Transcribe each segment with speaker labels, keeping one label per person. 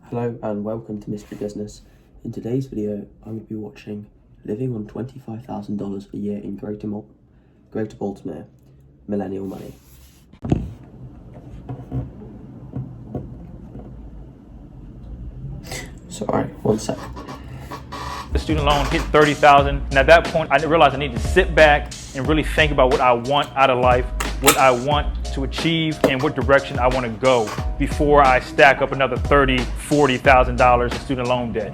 Speaker 1: Hello and welcome to Mystery Business. In today's video, I'm going to be watching Living on $25,000 a year in Greater Baltimore, Millennial Money. Sorry, one sec.
Speaker 2: The student loan hit $30,000, and at that point, I realized I need to sit back and really think about what I want out of life, what I want to achieve, and what direction I want to go before I stack up another $30,000, $40,000 in student loan debt.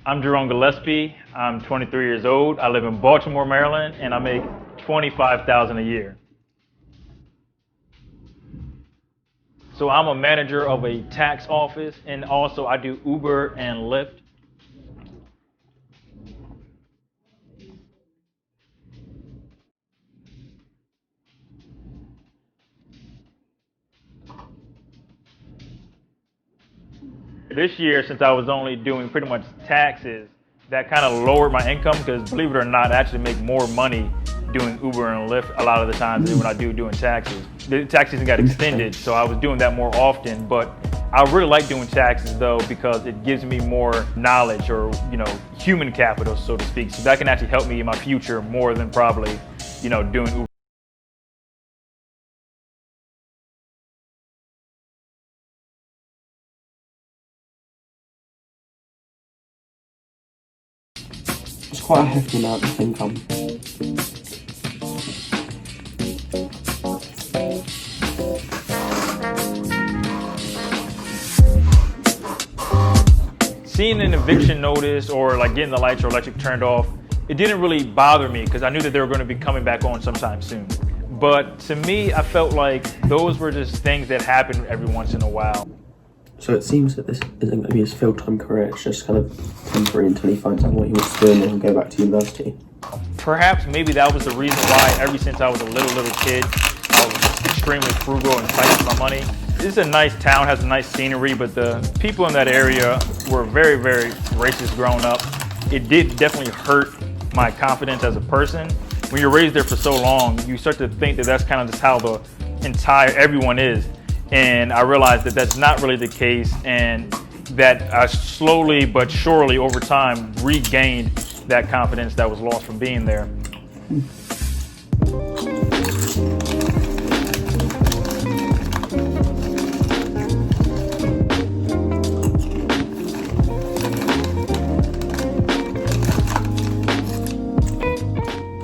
Speaker 2: I'm Jerome Gillespie. I'm 23 years old. I live in Baltimore, Maryland, and I make $25,000 a year. So I'm a manager of a tax office, and also I do Uber and Lyft. This year, since I was only doing pretty much taxes, that kind of lowered my income because, believe it or not, I actually make more money doing Uber and Lyft a lot of the times than when I do doing taxes. The tax season got extended, so I was doing that more often, but I really like doing taxes though because it gives me more knowledge or, human capital, so to speak. So that can actually help me in my future more than probably, doing Uber.
Speaker 1: It's quite a hefty amount of income.
Speaker 2: Seeing an eviction notice or like getting the lights or electric turned off, it didn't really bother me because I knew that they were going to be coming back on sometime soon. But to me, I felt like those were just things that happen every once in a while.
Speaker 1: So it seems that this isn't going to be his full-time career, it's just kind of temporary until he finds out what he wants to do and then he'll go back to university.
Speaker 2: Perhaps maybe that was the reason why ever since I was a little kid, I was extremely frugal and tight with my money. This is a nice town, has a nice scenery, but the people in that area were very, very racist growing up. It did definitely hurt my confidence as a person. When you're raised there for so long, you start to think that that's kind of just how the everyone is. And I realized that that's not really the case, and that I slowly but surely over time regained that confidence that was lost from being there.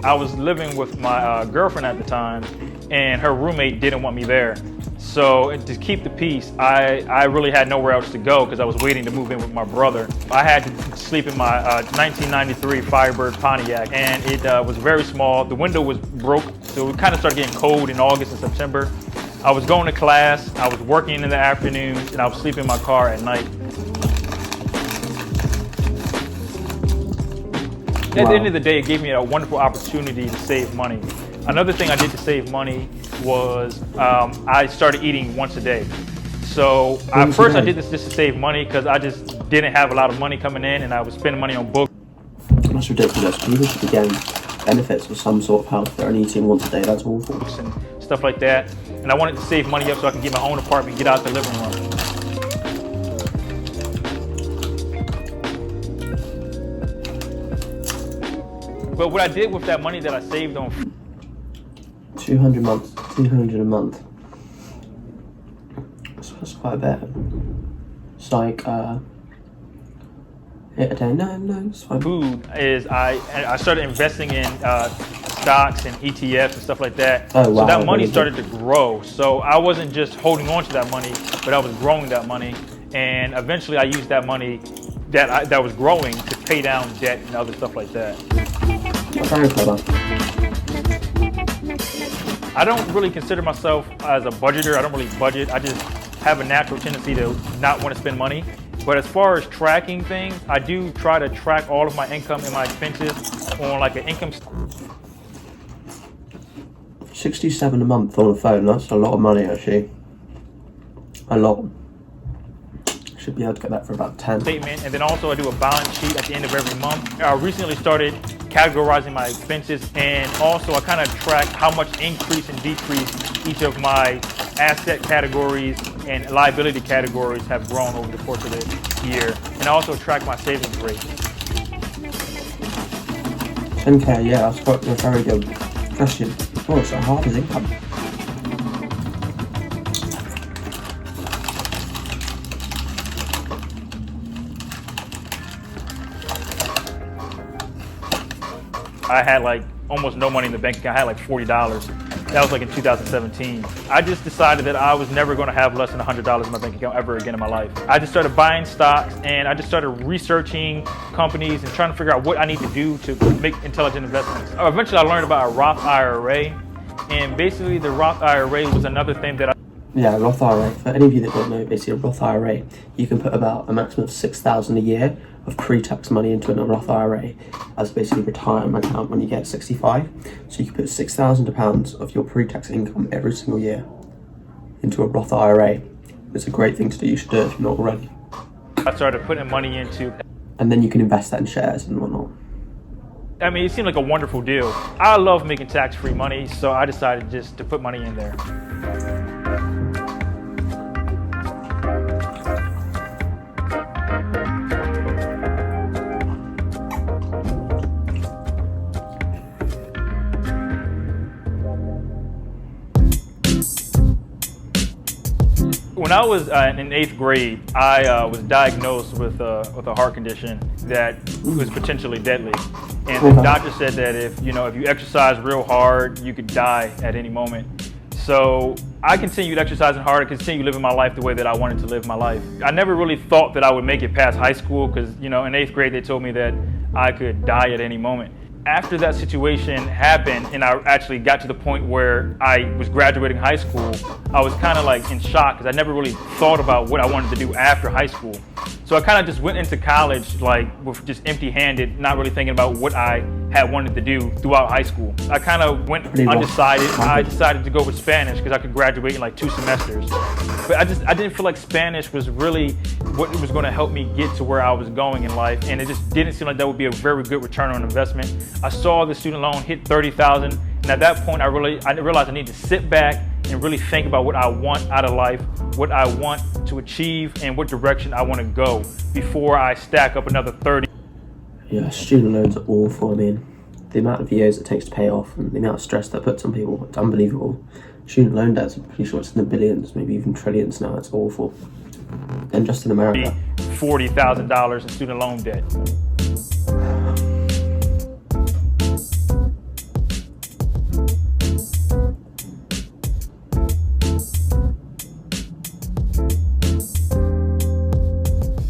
Speaker 2: I was living with my girlfriend at the time, and her roommate didn't want me there. So to keep the peace, I really had nowhere else to go because I was waiting to move in with my brother. I had to sleep in my 1993 Firebird Pontiac, and it was very small. The window was broke, so it kind of started getting cold in August and September. I was going to class, I was working in the afternoons, and I was sleeping in my car at night. At the end of the day, it gave me a wonderful opportunity to save money. Another thing I did to save money was I started eating once a day. So first I did this just to save money because I just didn't have a lot of money coming in and I was spending money on books.
Speaker 1: That's ridiculous. People should be getting benefits of some sort of health. They're only eating once a day, that's awful.
Speaker 2: And stuff like that. And I wanted to save money up so I can get my own apartment, get out the living room. But what I did with that money that I saved on
Speaker 1: $200 a month. That's quite a bit. It's like a day. No, it's fine.
Speaker 2: Food is I started investing in stocks and ETFs and stuff like that.
Speaker 1: Oh, wow.
Speaker 2: So that money started to grow. So I wasn't just holding on to that money, but I was growing that money. And eventually I used that money that was growing to pay down debt and other stuff like that.
Speaker 1: Very clever.
Speaker 2: I don't really consider myself as a budgeter. I don't really budget. I just have a natural tendency to not want to spend money. But as far as tracking things, I do try to track all of my income and my expenses on like an income.
Speaker 1: $67 a month on a phone. That's a lot of money, actually. A lot. Should be able to get that for about 10.
Speaker 2: Statement, and then also I do a balance sheet at the end of every month. I recently started categorizing my expenses, and also I kind of track how much increase and decrease each of my asset categories and liability categories have grown over the course of the year. And I also track my savings rate.
Speaker 1: 10K, yeah, that's quite a very good question. Oh, it's so hard as income.
Speaker 2: I had like almost no money in the bank account. I had like $40. That was like in 2017. I just decided that I was never going to have less than $100 in my bank account ever again in my life. I just started buying stocks, and I just started researching companies and trying to figure out what I need to do to make intelligent investments. Eventually I learned about a Roth IRA, and basically the Roth IRA was another thing that
Speaker 1: Yeah, Roth IRA. For any of you that don't know, basically a Roth IRA, you can put about a maximum of $6,000 a year of pre-tax money into a Roth IRA as basically a retirement account when you get 65. So you can put £6,000 of your pre-tax income every single year into a Roth IRA. It's a great thing to do. You should do it if you're not already.
Speaker 2: I started putting money into.
Speaker 1: And then you can invest that in shares and whatnot.
Speaker 2: I mean, it seemed like a wonderful deal. I love making tax-free money, so I decided just to put money in there. When I was in 8th grade, I was diagnosed with a heart condition that was potentially deadly. And the doctor said that if you exercise real hard, you could die at any moment. So I continued exercising hard. I continued living my life the way that I wanted to live my life. I never really thought that I would make it past high school because, in 8th grade, they told me that I could die at any moment. After that situation happened and I actually got to the point where I was graduating high school, I was kind of like in shock because I never really thought about what I wanted to do after high school. So I kind of just went into college like with just empty-handed, not really thinking about what I had wanted to do throughout high school. I kind of went undecided. I decided to go with Spanish because I could graduate in like 2 semesters. But I didn't feel like Spanish was really what was going to help me get to where I was going in life, and it just didn't seem like that would be a very good return on investment. I saw the student loan hit $30,000, and at that point I realized I need to sit back and really think about what I want out of life, what I want to achieve, and what direction I want to go before I stack up another 30.
Speaker 1: Yeah, student loans are awful. I mean, the amount of years it takes to pay off and the amount of stress that puts on people, it's unbelievable. Student loan debts, I'm pretty sure it's in the billions, maybe even trillions now. It's awful. And just in America.
Speaker 2: $40,000 in student loan debt.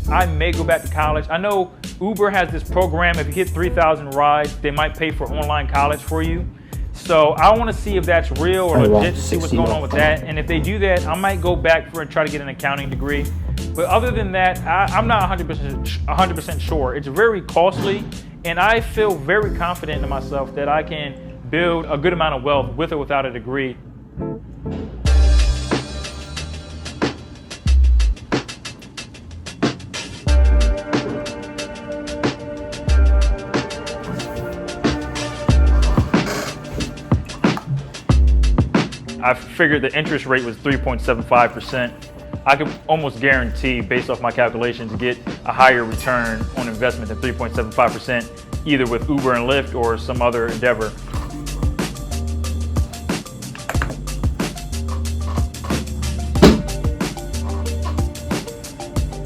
Speaker 2: I may go back to college. I know Uber has this program, if you hit 3,000 rides, they might pay for online college for you. So I want to see if that's real or legit, see what's going on with that. And if they do that, I might go back and try to get an accounting degree. But other than that, I'm not 100% sure. It's very costly, and I feel very confident in myself that I can build a good amount of wealth with or without a degree. I figured the interest rate was 3.75%. I could almost guarantee, based off my calculations, to get a higher return on investment than 3.75%, either with Uber and Lyft or some other endeavor.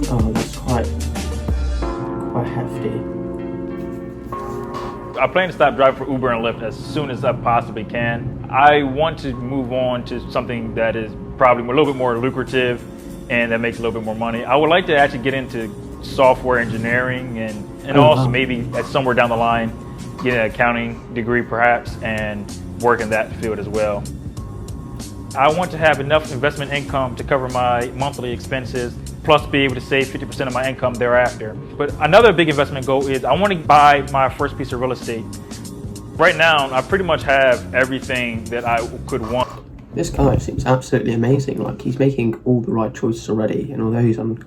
Speaker 1: Oh, that's quite hefty.
Speaker 2: I plan to stop driving for Uber and Lyft as soon as I possibly can. I want to move on to something that is probably a little bit more lucrative and that makes a little bit more money. I would like to actually get into software engineering and also maybe at somewhere down the line get an accounting degree perhaps and work in that field as well. I want to have enough investment income to cover my monthly expenses, plus be able to save 50% of my income thereafter. But another big investment goal is I want to buy my first piece of real estate. Right now, I pretty much have everything that I could want.
Speaker 1: This guy seems absolutely amazing. Like, he's making all the right choices already, and although he's on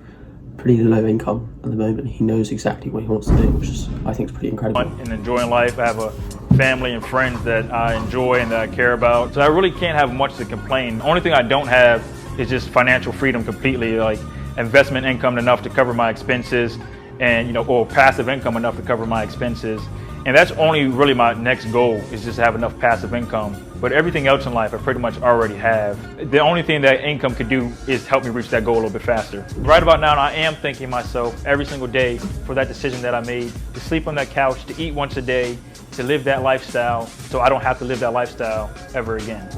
Speaker 1: pretty low income at the moment. He knows exactly what he wants to do, which is, I think, is pretty incredible.
Speaker 2: And enjoying life. I have a family and friends that I enjoy and that I care about. So I really can't have much to complain. The only thing I don't have is just financial freedom completely, like investment income enough to cover my expenses, and or passive income enough to cover my expenses. And that's only really my next goal, is just to have enough passive income. But everything else in life I pretty much already have. The only thing that income could do is help me reach that goal a little bit faster. Right about now, I am thanking myself every single day for that decision that I made to sleep on that couch, to eat once a day, to live that lifestyle, so I don't have to live that lifestyle ever again.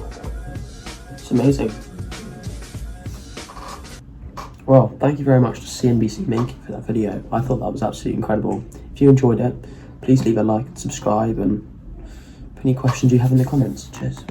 Speaker 1: It's amazing. Well, thank you very much to CNBC Making for that video. I thought that was absolutely incredible. If you enjoyed it, please leave a like and subscribe, and put any questions you have in the comments. Cheers.